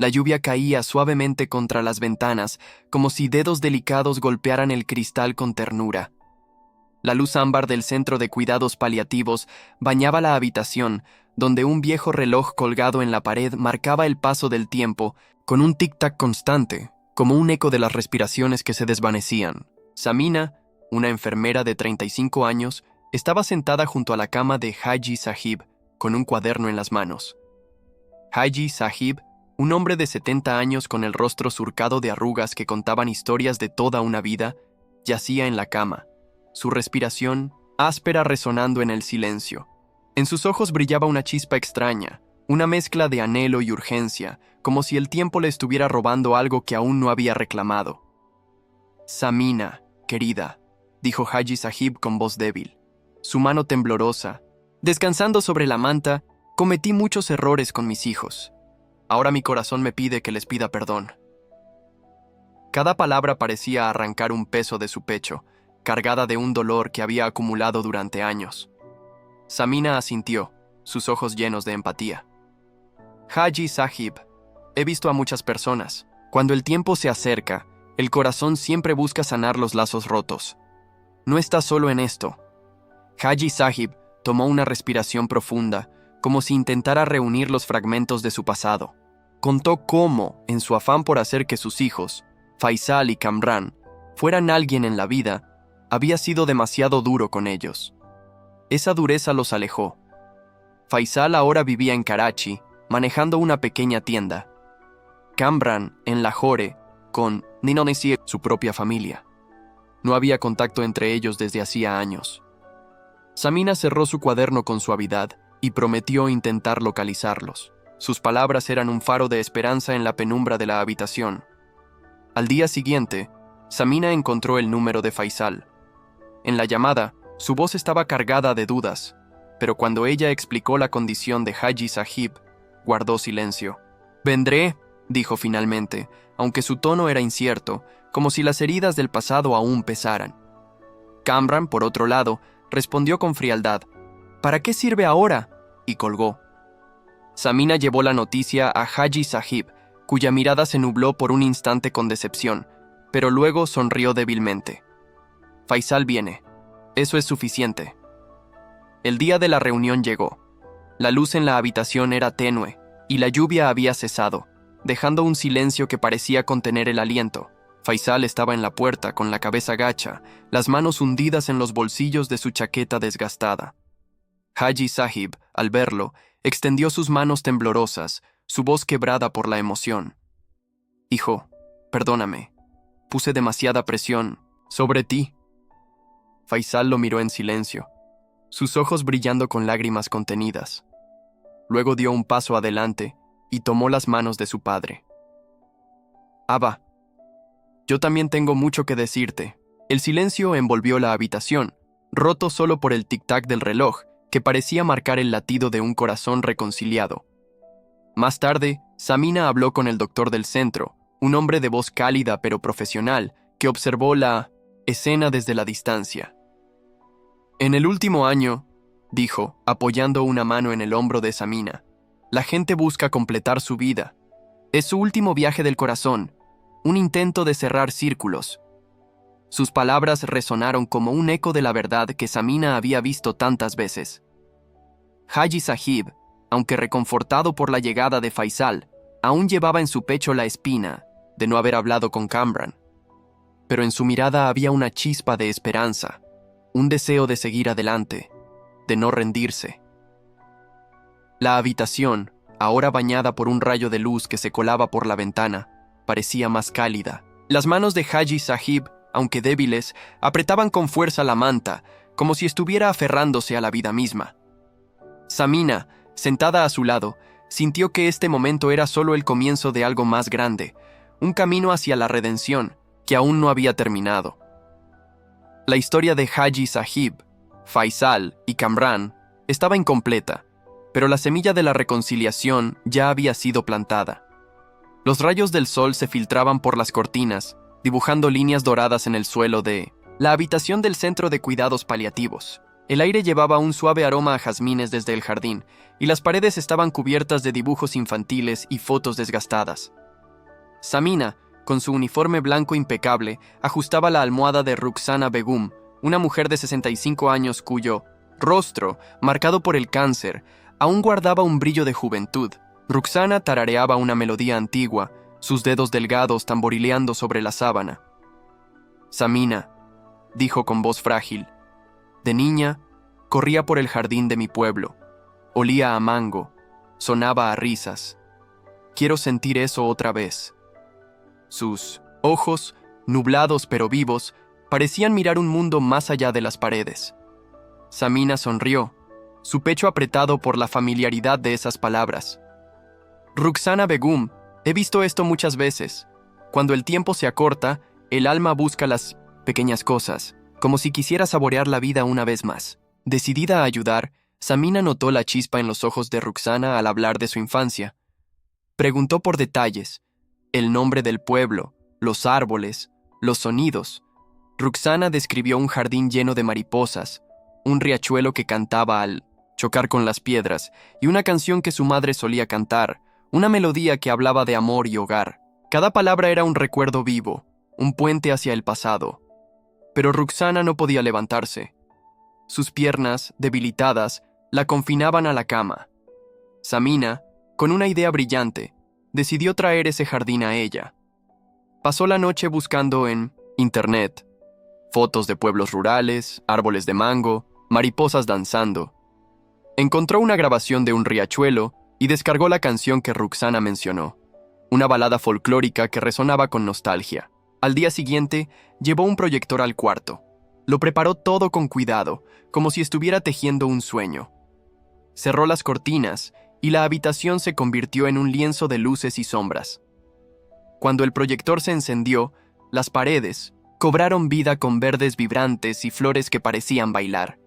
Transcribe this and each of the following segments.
La lluvia caía suavemente contra las ventanas, como si dedos delicados golpearan el cristal con ternura. La luz ámbar del centro de cuidados paliativos bañaba la habitación, donde un viejo reloj colgado en la pared marcaba el paso del tiempo con un tic-tac constante, como un eco de las respiraciones que se desvanecían. Samina, una enfermera de 35 años, estaba sentada junto a la cama de Haji Sahib, con un cuaderno en las manos. Haji Sahib, un hombre de 70 años con el rostro surcado de arrugas que contaban historias de toda una vida, yacía en la cama, su respiración áspera resonando en el silencio. En sus ojos brillaba una chispa extraña, una mezcla de anhelo y urgencia, como si el tiempo le estuviera robando algo que aún no había reclamado. «Samina, querida», dijo Haji Sahib con voz débil, su mano temblorosa. «Descansando sobre la manta, cometí muchos errores con mis hijos. Ahora mi corazón me pide que les pida perdón». Cada palabra parecía arrancar un peso de su pecho, cargada de un dolor que había acumulado durante años. Samina asintió, sus ojos llenos de empatía. «Haji Sahib, he visto a muchas personas. Cuando el tiempo se acerca, el corazón siempre busca sanar los lazos rotos. No está solo en esto». Haji Sahib tomó una respiración profunda, como si intentara reunir los fragmentos de su pasado. Contó cómo, en su afán por hacer que sus hijos, Faisal y Kamran, fueran alguien en la vida, había sido demasiado duro con ellos. Esa dureza los alejó. Faisal ahora vivía en Karachi, manejando una pequeña tienda. Kamran en Lahore, con Ninonesi, su propia familia. No había contacto entre ellos desde hacía años. Samina cerró su cuaderno con suavidad y prometió intentar localizarlos. Sus palabras eran un faro de esperanza en la penumbra de la habitación. Al día siguiente, Samina encontró el número de Faisal. En la llamada, su voz estaba cargada de dudas, pero cuando ella explicó la condición de Haji Sahib, guardó silencio. «Vendré», dijo finalmente, aunque su tono era incierto, como si las heridas del pasado aún pesaran. Kamran, por otro lado, respondió con frialdad: «¿Para qué sirve ahora?», y colgó. Samina llevó la noticia a Haji Sahib, cuya mirada se nubló por un instante con decepción, pero luego sonrió débilmente. «Faisal viene. Eso es suficiente». El día de la reunión llegó. La luz en la habitación era tenue, y la lluvia había cesado, dejando un silencio que parecía contener el aliento. Faisal estaba en la puerta con la cabeza gacha, las manos hundidas en los bolsillos de su chaqueta desgastada. Haji Sahib, al verlo, extendió sus manos temblorosas, su voz quebrada por la emoción. «Hijo, perdóname. Puse demasiada presión sobre ti». Faisal lo miró en silencio, sus ojos brillando con lágrimas contenidas. Luego dio un paso adelante y tomó las manos de su padre. «Abba, yo también tengo mucho que decirte». El silencio envolvió la habitación, roto solo por el tic-tac del reloj, que parecía marcar el latido de un corazón reconciliado. Más tarde, Samina habló con el doctor del centro, un hombre de voz cálida pero profesional, que observó la escena desde la distancia. «En el último año», dijo, apoyando una mano en el hombro de Samina, «la gente busca completar su vida. Es su último viaje del corazón, un intento de cerrar círculos». Sus palabras resonaron como un eco de la verdad que Samina había visto tantas veces. Haji Sahib, aunque reconfortado por la llegada de Faisal, aún llevaba en su pecho la espina de no haber hablado con Kamran. Pero en su mirada había una chispa de esperanza, un deseo de seguir adelante, de no rendirse. La habitación, ahora bañada por un rayo de luz que se colaba por la ventana, parecía más cálida. Las manos de Haji Sahib, aunque débiles, apretaban con fuerza la manta, como si estuviera aferrándose a la vida misma. Samina, sentada a su lado, sintió que este momento era solo el comienzo de algo más grande, un camino hacia la redención que aún no había terminado. La historia de Haji Sahib, Faisal y Kamran estaba incompleta, pero la semilla de la reconciliación ya había sido plantada. Los rayos del sol se filtraban por las cortinas, dibujando líneas doradas en el suelo de la habitación del centro de cuidados paliativos. El aire llevaba un suave aroma a jazmines desde el jardín, y las paredes estaban cubiertas de dibujos infantiles y fotos desgastadas. Samina, con su uniforme blanco impecable, ajustaba la almohada de Rukhsana Begum, una mujer de 65 años cuyo rostro, marcado por el cáncer, aún guardaba un brillo de juventud. Rukhsana tarareaba una melodía antigua, sus dedos delgados tamborileando sobre la sábana. «Samina», dijo con voz frágil. «De niña, corría por el jardín de mi pueblo. Olía a mango, sonaba a risas. Quiero sentir eso otra vez». Sus ojos, nublados pero vivos, parecían mirar un mundo más allá de las paredes. Samina sonrió, su pecho apretado por la familiaridad de esas palabras. «Rukhsana Begum, he visto esto muchas veces. Cuando el tiempo se acorta, el alma busca las pequeñas cosas, como si quisiera saborear la vida una vez más». Decidida a ayudar, Samina notó la chispa en los ojos de Rukhsana al hablar de su infancia. Preguntó por detalles, el nombre del pueblo, los árboles, los sonidos. Rukhsana describió un jardín lleno de mariposas, un riachuelo que cantaba al chocar con las piedras y una canción que su madre solía cantar, una melodía que hablaba de amor y hogar. Cada palabra era un recuerdo vivo, un puente hacia el pasado. Pero Rukhsana no podía levantarse. Sus piernas, debilitadas, la confinaban a la cama. Samina, con una idea brillante, decidió traer ese jardín a ella. Pasó la noche buscando en internet fotos de pueblos rurales, árboles de mango, mariposas danzando. Encontró una grabación de un riachuelo y descargó la canción que Rukhsana mencionó, una balada folclórica que resonaba con nostalgia. Al día siguiente, llevó un proyector al cuarto. Lo preparó todo con cuidado, como si estuviera tejiendo un sueño. Cerró las cortinas y la habitación se convirtió en un lienzo de luces y sombras. Cuando el proyector se encendió, las paredes cobraron vida con verdes vibrantes y flores que parecían bailar.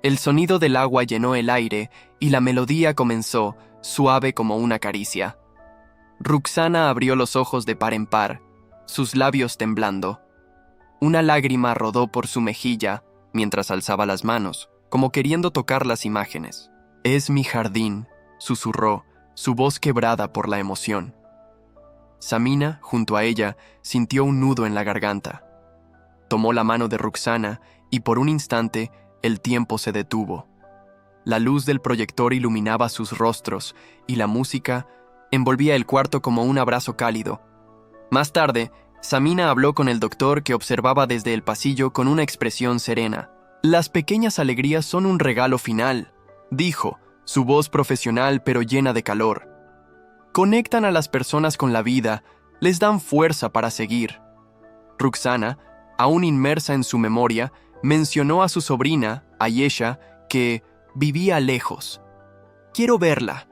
El sonido del agua llenó el aire y la melodía comenzó, suave como una caricia. Rukhsana abrió los ojos de par en par, sus labios temblando. Una lágrima rodó por su mejilla mientras alzaba las manos, como queriendo tocar las imágenes. «Es mi jardín», susurró, su voz quebrada por la emoción. Samina, junto a ella, sintió un nudo en la garganta. Tomó la mano de Rukhsana y por un instante el tiempo se detuvo. La luz del proyector iluminaba sus rostros y la música envolvía el cuarto como un abrazo cálido. Más tarde, Samina habló con el doctor que observaba desde el pasillo con una expresión serena. «Las pequeñas alegrías son un regalo final», dijo, su voz profesional pero llena de calor. «Conectan a las personas con la vida, les dan fuerza para seguir». Rukhsana, aún inmersa en su memoria, mencionó a su sobrina, Ayesha, que vivía lejos. «Quiero verla,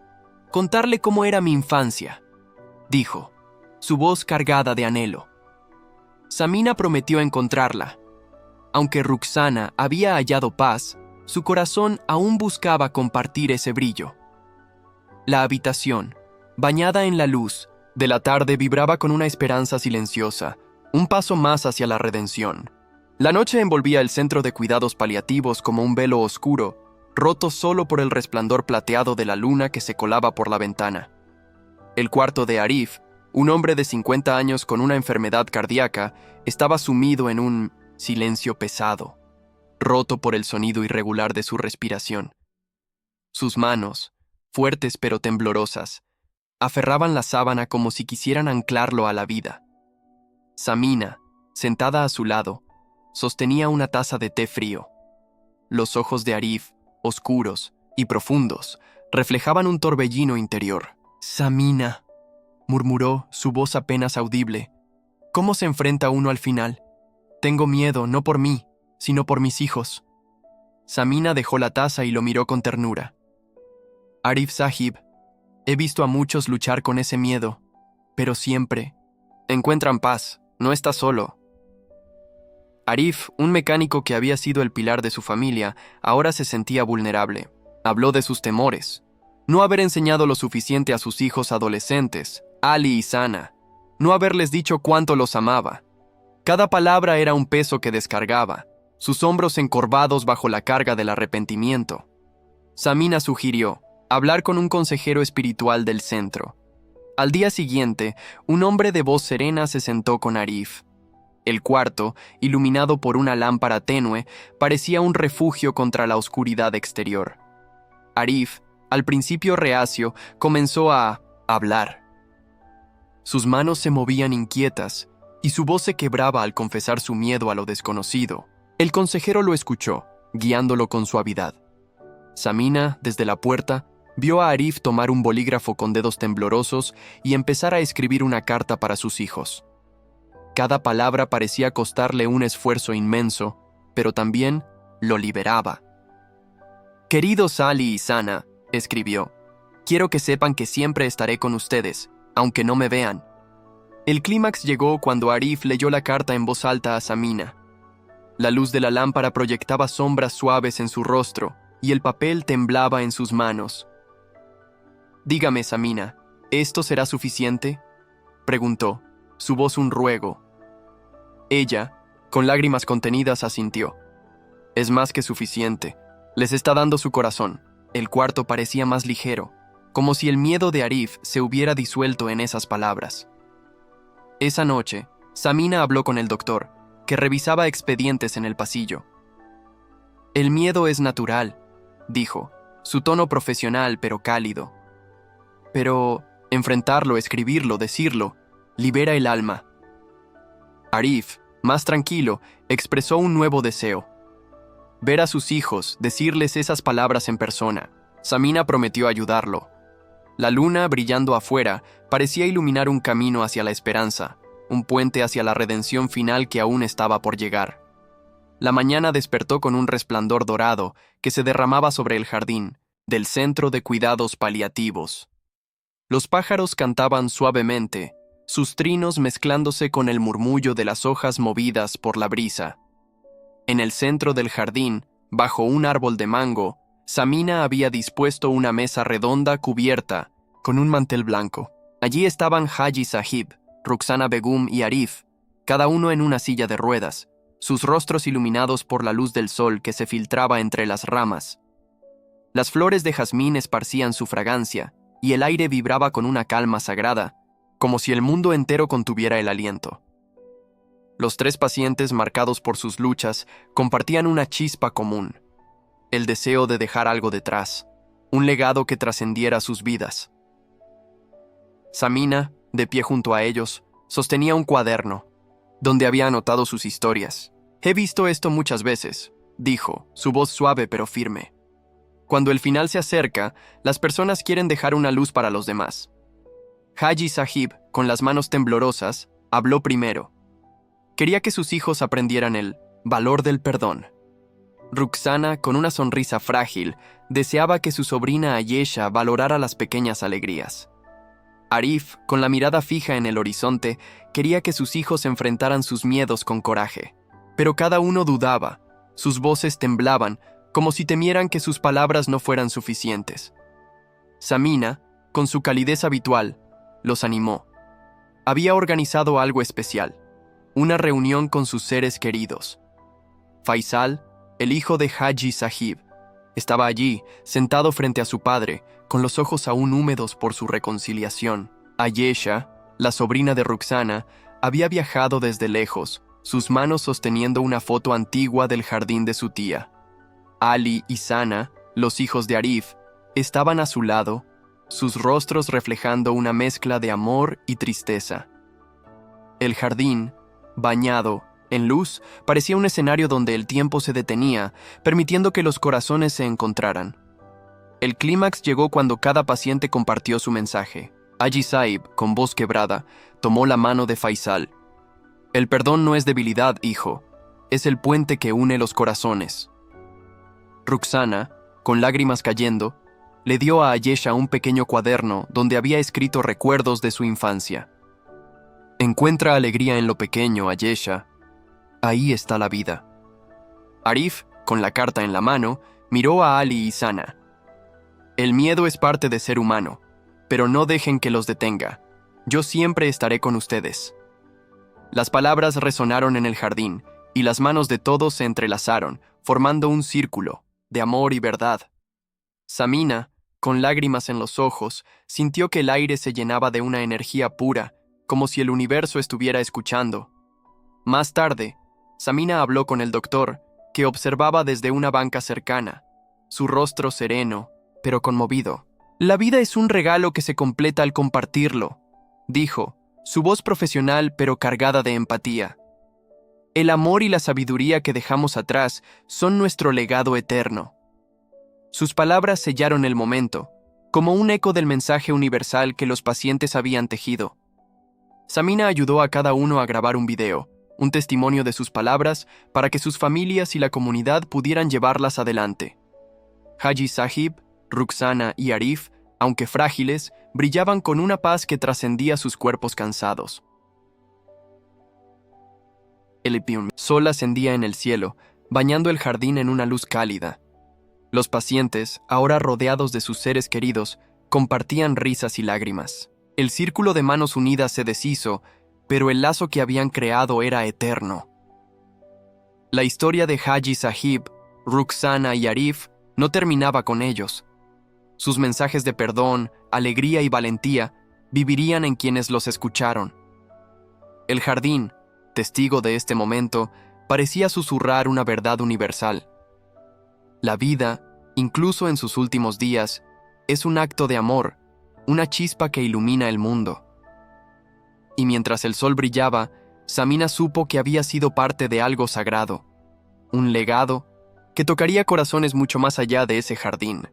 contarle cómo era mi infancia», dijo, su voz cargada de anhelo. Samina prometió encontrarla. Aunque Rukhsana había hallado paz, su corazón aún buscaba compartir ese brillo. La habitación, bañada en la luz de la tarde, vibraba con una esperanza silenciosa, un paso más hacia la redención. La noche envolvía el centro de cuidados paliativos como un velo oscuro, roto solo por el resplandor plateado de la luna que se colaba por la ventana. El cuarto de Arif, un hombre de 50 años con una enfermedad cardíaca, estaba sumido en un silencio pesado, roto por el sonido irregular de su respiración. Sus manos, fuertes pero temblorosas, aferraban la sábana como si quisieran anclarlo a la vida. Samina, sentada a su lado, sostenía una taza de té frío. Los ojos de Arif, oscuros y profundos, reflejaban un torbellino interior. «Samina», murmuró, su voz apenas audible. «¿Cómo se enfrenta uno al final? Tengo miedo, no por mí, sino por mis hijos». Samina dejó la taza y lo miró con ternura. «Arif Sahib, he visto a muchos luchar con ese miedo, pero siempre encuentran paz, no está solo». Arif, un mecánico que había sido el pilar de su familia, ahora se sentía vulnerable. Habló de sus temores. No haber enseñado lo suficiente a sus hijos adolescentes, Ali y Sana. No haberles dicho cuánto los amaba. Cada palabra era un peso que descargaba. sus hombros encorvados bajo la carga del arrepentimiento. Samina sugirió hablar con un consejero espiritual del centro. Al día siguiente, un hombre de voz serena se sentó con Arif. El cuarto, iluminado por una lámpara tenue, parecía un refugio contra la oscuridad exterior. Arif, al principio reacio, comenzó a hablar. Sus manos se movían inquietas y su voz se quebraba al confesar su miedo a lo desconocido. El consejero lo escuchó, guiándolo con suavidad. Samina, desde la puerta, vio a Arif tomar un bolígrafo con dedos temblorosos y empezar a escribir una carta para sus hijos. Cada palabra parecía costarle un esfuerzo inmenso, pero también lo liberaba. «Queridos Ali y Sana», escribió, «quiero que sepan que siempre estaré con ustedes, aunque no me vean». El clímax llegó cuando Arif leyó la carta en voz alta a Samina. La luz de la lámpara proyectaba sombras suaves en su rostro y el papel temblaba en sus manos. «Dígame, Samina, ¿esto será suficiente?», preguntó, su voz un ruego. Ella, con lágrimas contenidas, asintió. «Es más que suficiente. Les está dando su corazón». El cuarto parecía más ligero, como si el miedo de Arif se hubiera disuelto en esas palabras. Esa noche, Samina habló con el doctor, que revisaba expedientes en el pasillo. «El miedo es natural», dijo, su tono profesional pero cálido. «Pero enfrentarlo, escribirlo, decirlo, libera el alma». Arif, más tranquilo, expresó un nuevo deseo. Ver a sus hijos, decirles esas palabras en persona. Samina prometió ayudarlo. La luna, brillando afuera, parecía iluminar un camino hacia la esperanza, un puente hacia la redención final que aún estaba por llegar. La mañana despertó con un resplandor dorado que se derramaba sobre el jardín del Centro de Cuidados Paliativos. Los pájaros cantaban suavemente, sus trinos mezclándose con el murmullo de las hojas movidas por la brisa. En el centro del jardín, bajo un árbol de mango, Samina había dispuesto una mesa redonda cubierta con un mantel blanco. Allí estaban Haji Sahib, Rukhsana Begum y Arif, cada uno en una silla de ruedas, sus rostros iluminados por la luz del sol que se filtraba entre las ramas. Las flores de jazmín esparcían su fragancia, y el aire vibraba con una calma sagrada, como si el mundo entero contuviera el aliento. Los tres pacientes, marcados por sus luchas, compartían una chispa común: el deseo de dejar algo detrás, un legado que trascendiera sus vidas. Samina, de pie junto a ellos, sostenía un cuaderno, donde había anotado sus historias. «He visto esto muchas veces», dijo, su voz suave pero firme. «Cuando el final se acerca, las personas quieren dejar una luz para los demás». Haji Sahib, con las manos temblorosas, habló primero. Quería que sus hijos aprendieran el valor del perdón. Rukhsana, con una sonrisa frágil, deseaba que su sobrina Ayesha valorara las pequeñas alegrías. Arif, con la mirada fija en el horizonte, quería que sus hijos enfrentaran sus miedos con coraje. Pero cada uno dudaba, sus voces temblaban, como si temieran que sus palabras no fueran suficientes. Samina, con su calidez habitual, los animó. Había organizado algo especial, una reunión con sus seres queridos. Faisal, el hijo de Haji Sahib, estaba allí, sentado frente a su padre, con los ojos aún húmedos por su reconciliación. Ayesha, la sobrina de Rukhsana, había viajado desde lejos, sus manos sosteniendo una foto antigua del jardín de su tía. Ali y Sana, los hijos de Arif, estaban a su lado, sus rostros reflejando una mezcla de amor y tristeza. El jardín, bañado en luz, parecía un escenario donde el tiempo se detenía, permitiendo que los corazones se encontraran. El clímax llegó cuando cada paciente compartió su mensaje. Haji Sahib, con voz quebrada, tomó la mano de Faisal. «El perdón no es debilidad, hijo, es el puente que une los corazones». Rukhsana, con lágrimas cayendo, le dio a Ayesha un pequeño cuaderno donde había escrito recuerdos de su infancia. «Encuentra alegría en lo pequeño, Ayesha. Ahí está la vida». Arif, con la carta en la mano, miró a Ali y Sana. «El miedo es parte de ser humano, pero no dejen que los detenga. Yo siempre estaré con ustedes». Las palabras resonaron en el jardín, y las manos de todos se entrelazaron, formando un círculo de amor y verdad. Samina, con lágrimas en los ojos, sintió que el aire se llenaba de una energía pura, como si el universo estuviera escuchando. Más tarde, Samina habló con el doctor, que observaba desde una banca cercana, su rostro sereno, pero conmovido. «La vida es un regalo que se completa al compartirlo», dijo, su voz profesional pero cargada de empatía. «El amor y la sabiduría que dejamos atrás son nuestro legado eterno». Sus palabras sellaron el momento, como un eco del mensaje universal que los pacientes habían tejido. Samina ayudó a cada uno a grabar un video, un testimonio de sus palabras para que sus familias y la comunidad pudieran llevarlas adelante. Haji Sahib, Rukhsana y Arif, aunque frágiles, brillaban con una paz que trascendía sus cuerpos cansados. El sol ascendía en el cielo, bañando el jardín en una luz cálida. Los pacientes, ahora rodeados de sus seres queridos, compartían risas y lágrimas. El círculo de manos unidas se deshizo, pero el lazo que habían creado era eterno. La historia de Haji Sahib, Rukhsana y Arif no terminaba con ellos. Sus mensajes de perdón, alegría y valentía vivirían en quienes los escucharon. El jardín, testigo de este momento, parecía susurrar una verdad universal. La vida, incluso en sus últimos días, es un acto de amor, una chispa que ilumina el mundo. Y mientras el sol brillaba, Samina supo que había sido parte de algo sagrado, un legado que tocaría corazones mucho más allá de ese jardín.